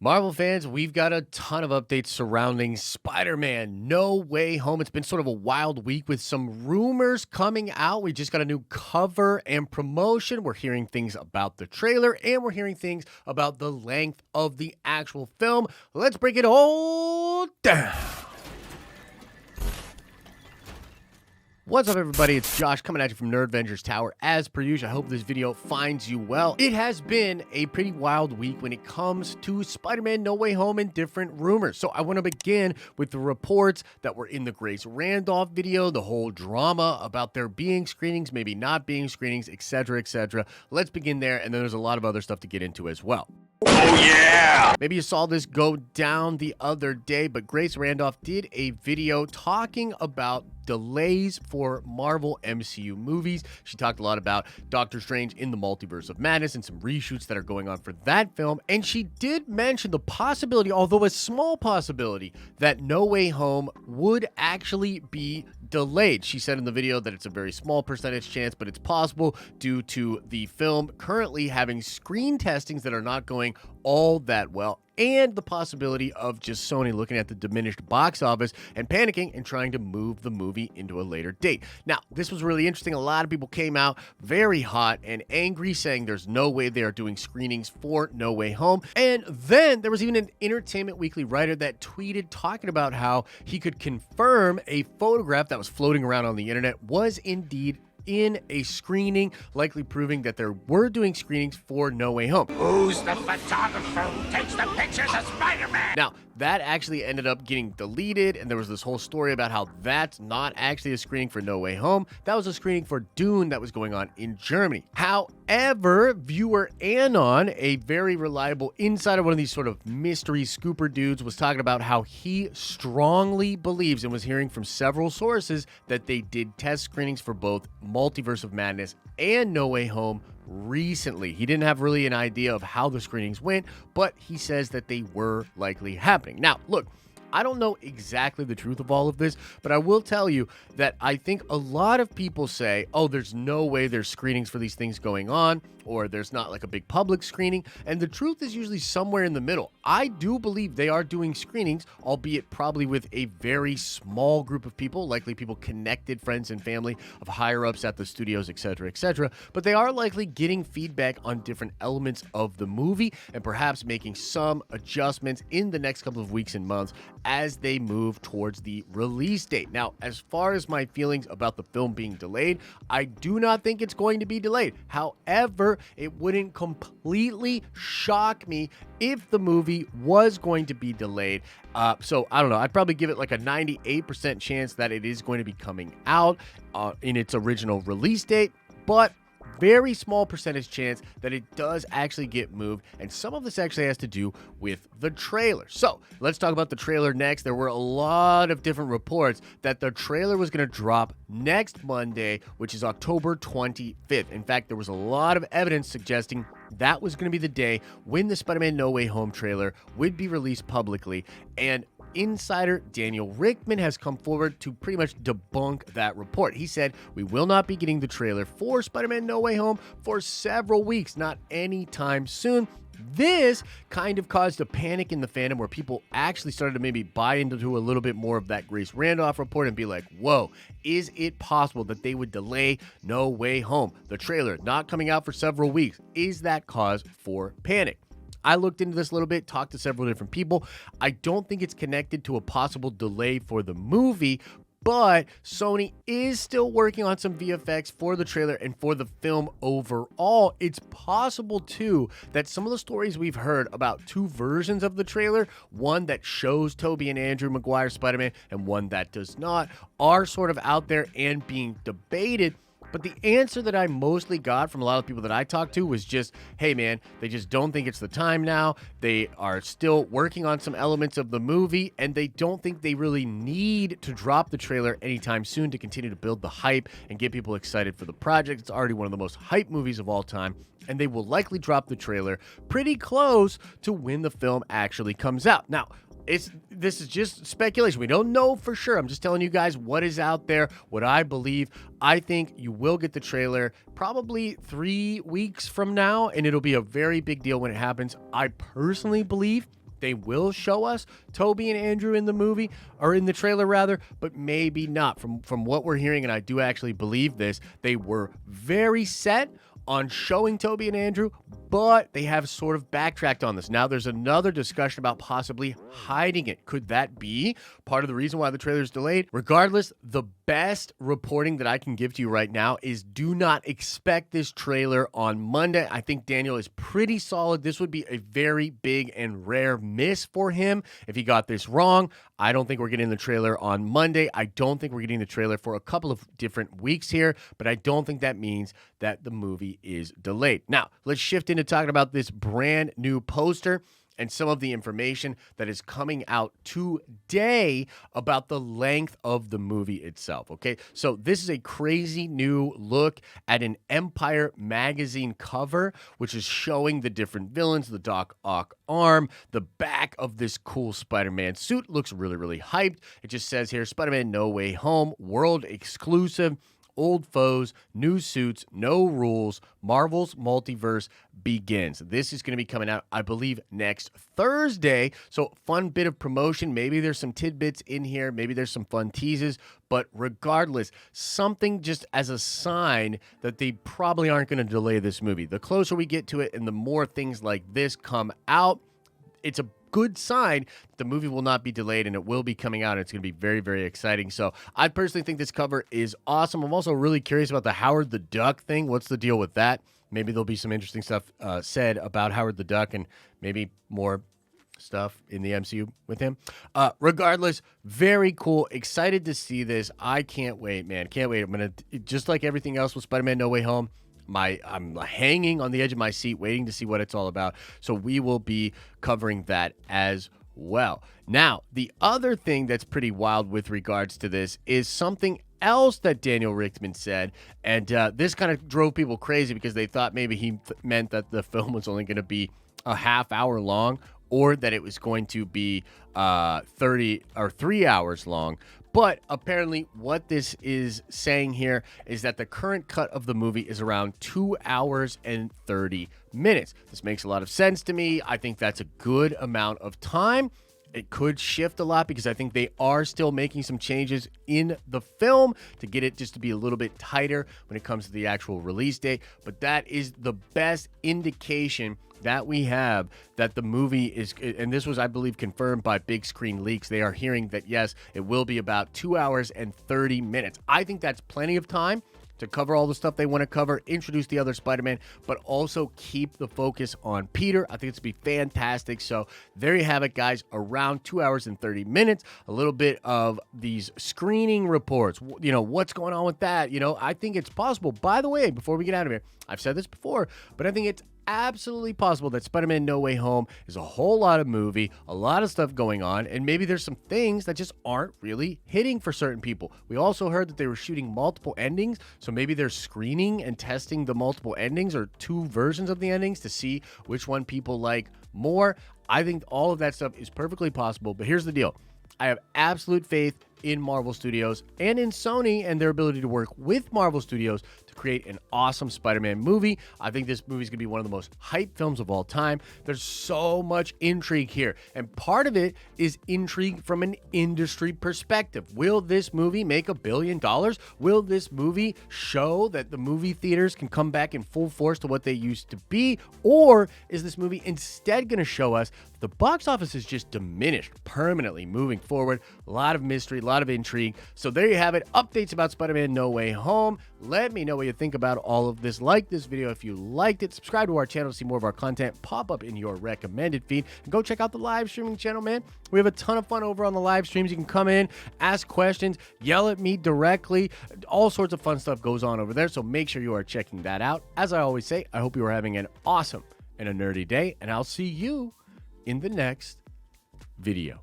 Marvel fans, we've got a ton of updates surrounding Spider-Man No Way Home. It's been sort of a wild week with some rumors coming out. We just got a new cover and promotion. We're hearing things about the trailer, and we're hearing things about the length of the actual film. Let's break it all down. What's up, everybody? It's Josh coming at you from Nerdvengers Tower. As per usual, I hope this video finds you well. It has been a pretty wild week when it comes to Spider-Man No Way Home and different rumors. So I want to begin with the reports that were in the Grace Randolph video, the whole drama about there being screenings, maybe not being screenings, etc., etc. Let's begin there, and then there's a lot of other stuff to get into as well. Oh, yeah! Maybe you saw this go down the other day, but Grace Randolph did a video talking about delays for Marvel MCU movies. She talked a lot about Doctor Strange in the Multiverse of Madness and some reshoots that are going on for that film. And she did mention the possibility, although a small possibility, that No Way Home would actually be delayed. She said in the video that it's a very small percentage chance, but it's possible due to the film currently having screen testings that are not going all that well, and the possibility of just Sony looking at the diminished box office and panicking and trying to move the movie into a later date. Now, this was really interesting. A lot of people came out very hot and angry, saying there's no way they are doing screenings for No Way Home. And then there was even an Entertainment Weekly writer that tweeted talking about how he could confirm a photograph that was floating around on the internet was indeed in a screening, likely proving that they were doing screenings for No Way Home. Who's the photographer who takes the pictures of Spider-Man? Now, that actually ended up getting deleted, and there was this whole story about how that's not actually a screening for No Way Home. That was a screening for Dune that was going on in Germany. However, viewer Anon, a very reliable insider, one of these sort of mystery scooper dudes, was talking about how he strongly believes and was hearing from several sources that they did test screenings for both Multiverse of Madness and No Way Home recently. He didn't have really an idea of how the screenings went, but he says that they were likely happening. Now, look, I don't know exactly the truth of all of this, but I will tell you that I think a lot of people say, oh, there's no way there's screenings for these things going on, or there's not like a big public screening. And the truth is usually somewhere in the middle. I do believe they are doing screenings, albeit probably with a very small group of people, likely people connected, friends and family of higher ups at the studios, etc., etc. But they are likely getting feedback on different elements of the movie and perhaps making some adjustments in the next couple of weeks and months as they move towards the release date. Now, as far as my feelings about the film being delayed, I do not think it's going to be delayed. However, it wouldn't completely shock me if the movie was going to be delayed. So I don't know. I'd probably give it like a 98% chance that it is going to be coming out in its original release date, but very small percentage chance that it does actually get moved, and some of this actually has to do with the trailer. So let's talk about the trailer next. There were a lot of different reports that the trailer was going to drop next Monday, which is October 25th. In fact, there was a lot of evidence suggesting that was going to be the day when the Spider-Man No Way Home trailer would be released publicly, and insider Daniel Rickman has come forward to pretty much debunk that report. He said, we will not be getting the trailer for Spider-Man No Way Home for several weeks, not anytime soon. This kind of caused a panic in the fandom where people actually started to maybe buy into a little bit more of that Grace Randolph report and be like, whoa, is it possible that they would delay No Way Home? The trailer not coming out for several weeks. Is that cause for panic? I looked into this a little bit, talked to several different people. I don't think it's connected to a possible delay for the movie, but Sony is still working on some VFX for the trailer and for the film overall. It's possible, too, that some of the stories we've heard about two versions of the trailer, one that shows Tobey and Andrew Maguire Spider-Man and one that does not, are sort of out there and being debated. But the answer that I mostly got from a lot of people that I talked to was just, hey man, they just don't think it's the time now. They are still working on some elements of the movie, and they don't think they really need to drop the trailer anytime soon to continue to build the hype and get people excited for the project. It's already one of the most hyped movies of all time, and they will likely drop the trailer pretty close to when the film actually comes out. Now, this is just speculation. We don't know for sure. I'm just telling you guys what is out there, what I believe. I think you will get the trailer probably 3 weeks from now, and it'll be a very big deal when it happens. I personally believe they will show us Toby and Andrew in the movie, or in the trailer rather, but maybe not. From what we're hearing, and I do actually believe this, they were very set on showing Toby and Andrew, but they have sort of backtracked on this. Now there's another discussion about possibly hiding it. Could that be part of the reason why the trailer is delayed? Regardless, the best reporting that I can give to you right now is do not expect this trailer on Monday. I think Daniel is pretty solid. This would be a very big and rare miss for him if he got this wrong. I don't think we're getting the trailer on Monday. I don't think we're getting the trailer for a couple of different weeks here, but I don't think that means that the movie is delayed. Now, let's shift into talking about this brand new poster and some of the information that is coming out today about the length of the movie itself, okay? So this is a crazy new look at an Empire magazine cover, which is showing the different villains, the Doc Ock arm, the back of this cool Spider-Man suit. Looks really, really hyped. It just says here, Spider-Man No Way Home, world exclusive. Old foes, new suits, no rules. Marvel's multiverse begins. This is going to be coming out, I believe, next Thursday. So fun bit of promotion. Maybe there's some tidbits in here. Maybe there's some fun teases. But regardless, something just as a sign that they probably aren't going to delay this movie. The closer we get to it and the more things like this come out, it's a good sign the movie will not be delayed and it will be coming out. It's going to be very, very exciting. So I personally think this cover is awesome. I'm also really curious about the Howard the Duck thing. What's the deal with that? Maybe there'll be some interesting stuff said about Howard the Duck and maybe more stuff in the MCU with him. Regardless, very cool. Excited to see this. I can't wait, man. Can't wait. I'm going to, just like everything else with Spider-Man No Way Home, I'm hanging on the edge of my seat waiting to see what it's all about. So we will be covering that as well. Now, the other thing that's pretty wild with regards to this is something else that Daniel Richtman said, and this kind of drove people crazy because they thought maybe he meant that the film was only going to be a half hour long or that it was going to be 30 or 3 hours long. But apparently what this is saying here is that the current cut of the movie is around 2 hours and 30 minutes. This makes a lot of sense to me. I think that's a good amount of time. It could shift a lot because I think they are still making some changes in the film to get it just to be a little bit tighter when it comes to the actual release date. But that is the best indication that we have that the movie is, and this was, I believe, confirmed by Big Screen Leaks. They are hearing that, yes, it will be about 2 hours and 30 minutes. I think that's plenty of time to cover all the stuff they want to cover, introduce the other Spider-Man, but also keep the focus on Peter. I think it's going to be fantastic. So there you have it, guys. Around 2 hours and 30 minutes. A little bit of these screening reports. You know, what's going on with that? You know, I think it's possible. By the way, before we get out of here, I've said this before, but I think it's absolutely possible that Spider-Man No Way Home is a whole lot of movie, a lot of stuff going on, and maybe there's some things that just aren't really hitting for certain people. We also heard that they were shooting multiple endings, so maybe they're screening and testing the multiple endings or two versions of the endings to see which one people like more. I think all of that stuff is perfectly possible, but here's the deal. I have absolute faith in Marvel Studios and in Sony and their ability to work with Marvel Studios to create an awesome Spider-Man movie. I think this movie is going to be one of the most hyped films of all time. There's so much intrigue here, and part of it is intrigue from an industry perspective. Will this movie make $1 billion? Will this movie show that the movie theaters can come back in full force to what they used to be? Or is this movie instead going to show us the box office is just diminished permanently moving forward? A lot of mystery, a lot of intrigue. So there you have it. Updates about Spider-Man No Way Home. Let me know what you think about all of this. Like this video if you liked it. Subscribe to our channel to see more of our content pop up in your recommended feed. And go check out the live streaming channel, man. We have a ton of fun over on the live streams. You can come in, ask questions, yell at me directly. All sorts of fun stuff goes on over there. So make sure you are checking that out. As I always say, I hope you are having an awesome and a nerdy day. And I'll see you in the next video.